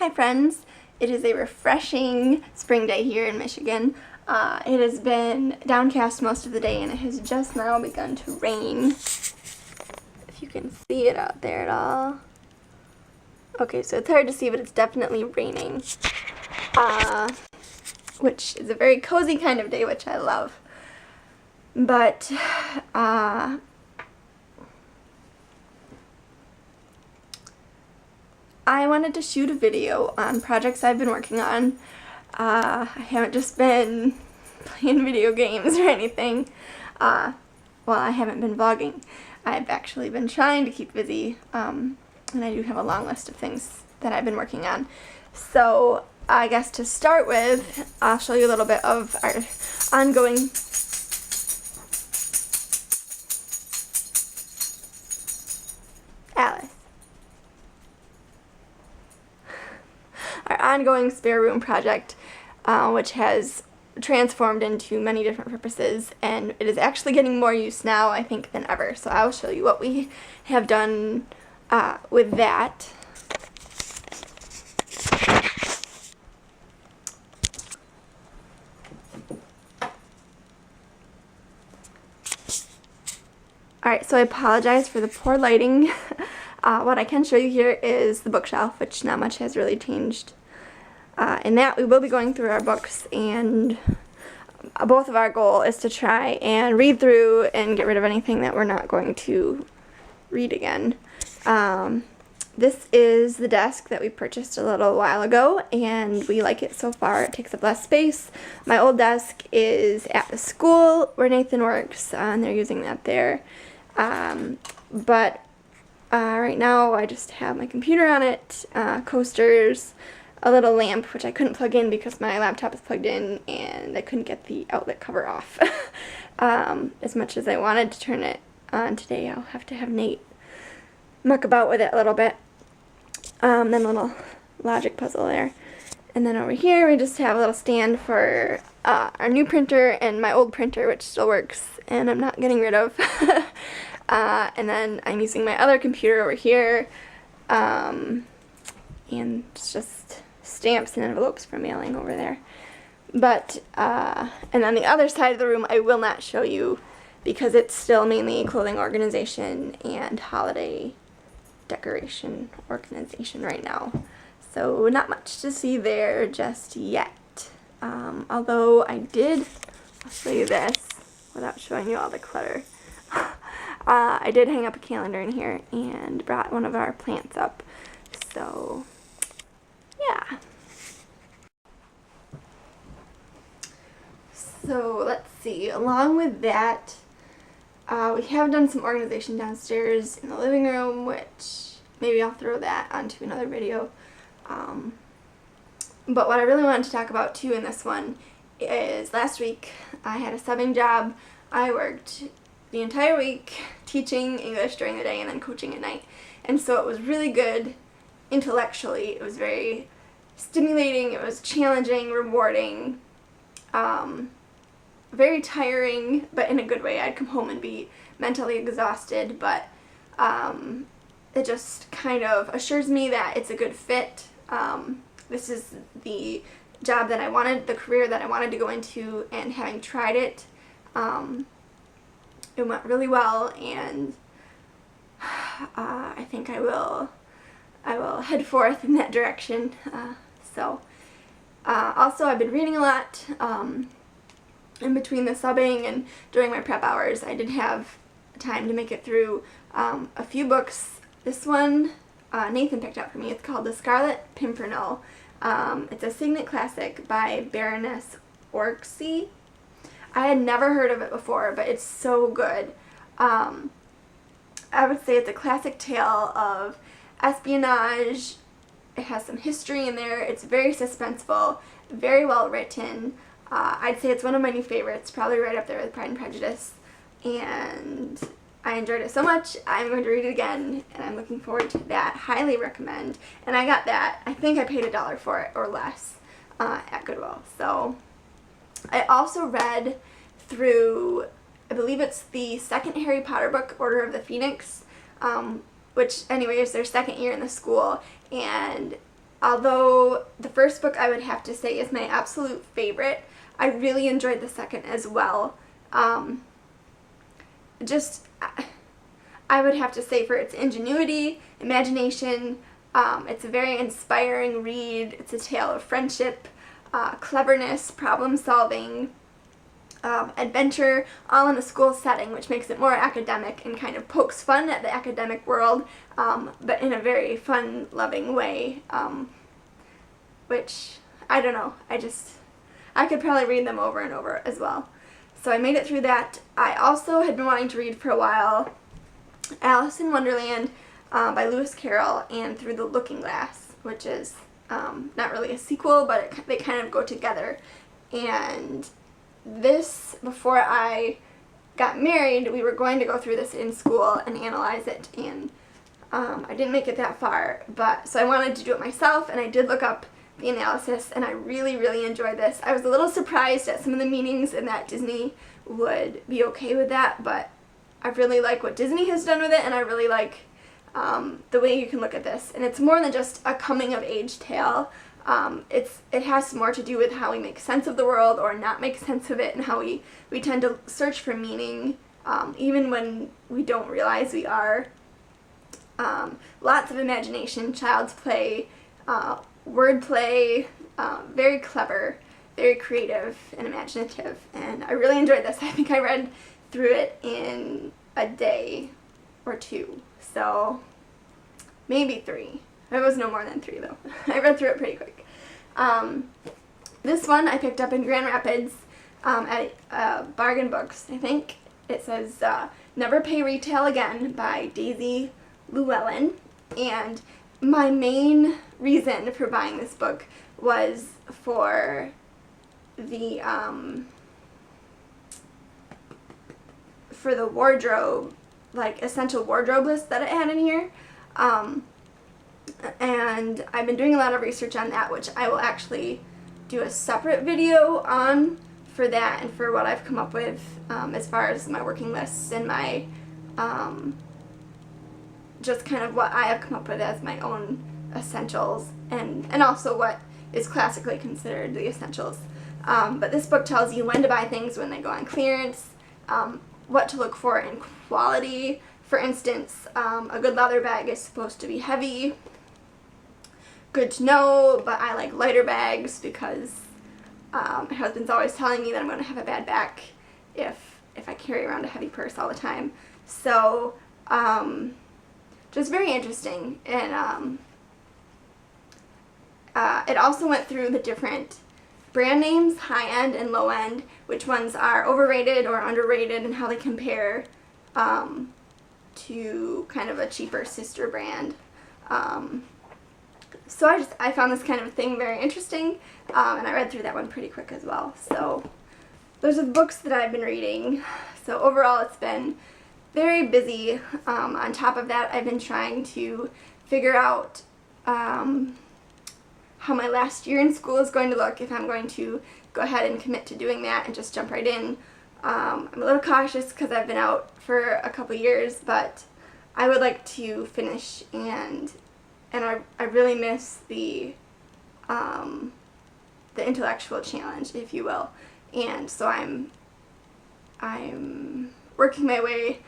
Hi friends, it is a refreshing spring day here in Michigan. It has been downcast most of the day and it has just now begun to rain. If you can see it out there at all. Okay, so it's hard to see, but it's definitely raining. Which is a very cozy kind of day, which I love. But, I wanted to shoot a video on projects I've been working on. I haven't just been playing video games or anything. Well, I haven't been vlogging. I've actually been trying to keep busy, and I do have a long list of things that I've been working on. So, I guess to start with, I'll show you a little bit of our ongoing spare room project, which has transformed into many different purposes, and it is actually getting more use now, I think, than ever. So I'll show you what we have done with that. Alright, so I apologize for the poor lighting. What I can show you here is the bookshelf, which not much has really changed. In that, we will be going through our books, and both of our goal is to try and read through and get rid of anything that we're not going to read again. This is the desk that we purchased a little while ago, and we like it so far. It takes up less space. My old desk is at the school where Nathan works, and they're using that there. But right now, I just have my computer on it, coasters, a little lamp, which I couldn't plug in because my laptop is plugged in and I couldn't get the outlet cover off. As much as I wanted to turn it on today, I'll have to have Nate muck about with it a little bit. Then a little logic puzzle there. And then over here we just have a little stand for our new printer and my old printer, which still works and I'm not getting rid of. And then I'm using my other computer over here. And it's just stamps and envelopes for mailing over there. But, and on the other side of the room I will not show you because it's still mainly clothing organization and holiday decoration organization right now. So not much to see there just yet. Although I'll show you this without showing you all the clutter. I did hang up a calendar in here and brought one of our plants up. So, yeah. So, let's see. Along with that, we have done some organization downstairs in the living room, which maybe I'll throw that onto another video. But what I really wanted to talk about too in this one is last week I had a subbing job. I worked the entire week teaching English during the day and then coaching at night. And so it was really good intellectually. It was very stimulating, it was challenging, rewarding, very tiring, but in a good way. I'd come home and be mentally exhausted, but it just kind of assures me that it's a good fit. This is the job that I wanted, the career that I wanted to go into, and having tried it, it went really well, and I think I will head forth in that direction. Also I've been reading a lot in between the subbing and during my prep hours. I did have time to make it through a few books. This one Nathan picked up for me. It's called The Scarlet Pimpernel. It's a Signet classic by Baroness Orczy. I had never heard of it before, but it's so good. I would say it's a classic tale of espionage. It has some history in there. It's very suspenseful, very well written. I'd say it's one of my new favorites, probably right up there with Pride and Prejudice. And I enjoyed it so much, I'm going to read it again, and I'm looking forward to that. Highly recommend. And I got that. I think I paid $1 for it or less at Goodwill. So I also read through, I believe it's the second Harry Potter book, Order of the Phoenix, which anyway is their second year in the school, and although the first book I would have to say is my absolute favorite, I really enjoyed the second as well. Just, I would have to say for its ingenuity, imagination, it's a very inspiring read. It's a tale of friendship, cleverness, problem solving, adventure, all in a school setting, which makes it more academic and kind of pokes fun at the academic world, but in a very fun, loving way, which, I don't know, I could probably read them over and over as well. So I made it through that. I also had been wanting to read for a while Alice in Wonderland by Lewis Carroll and Through the Looking Glass, which is not really a sequel, but they kind of go together. And this, before I got married, we were going to go through this in school and analyze it, and I didn't make it that far, but so I wanted to do it myself, and I did look up the analysis, and I really, really enjoyed this. I was a little surprised at some of the meanings and that Disney would be okay with that, but I really like what Disney has done with it, and I really like the way you can look at this. And it's more than just a coming-of-age tale. It has more to do with how we make sense of the world or not make sense of it, and how we tend to search for meaning even when we don't realize we are. Lots of imagination, child's play, wordplay, very clever, very creative and imaginative, and I really enjoyed this. I think I read through it in a day or two, so maybe 3. It was no more than 3 though. I read through it pretty quick. This one I picked up in Grand Rapids at Bargain Books. I think it says Never Pay Retail Again by Daisy Llewellyn, and my main reason for buying this book was for the wardrobe, like essential wardrobe list that it had in here. And I've been doing a lot of research on that, which I will actually do a separate video on for that and for what I've come up with as far as my working lists and my just kind of what I have come up with as my own essentials, and also what is classically considered the essentials. But this book tells you when to buy things when they go on clearance, what to look for in quality. For instance, a good leather bag is supposed to be heavy. Good to know, but I like lighter bags because my husband's always telling me that I'm going to have a bad back if I carry around a heavy purse all the time. So, just very interesting. And it also went through the different brand names, high-end and low-end, which ones are overrated or underrated, and how they compare to kind of a cheaper sister brand. So I found this kind of thing very interesting, and I read through that one pretty quick as well. So those are the books that I've been reading. So overall it's been very busy. On top of that, I've been trying to figure out how my last year in school is going to look, if I'm going to go ahead and commit to doing that and just jump right in. I'm a little cautious because I've been out for a couple years, but I would like to finish, and I really miss the intellectual challenge, if you will. And so I'm working my way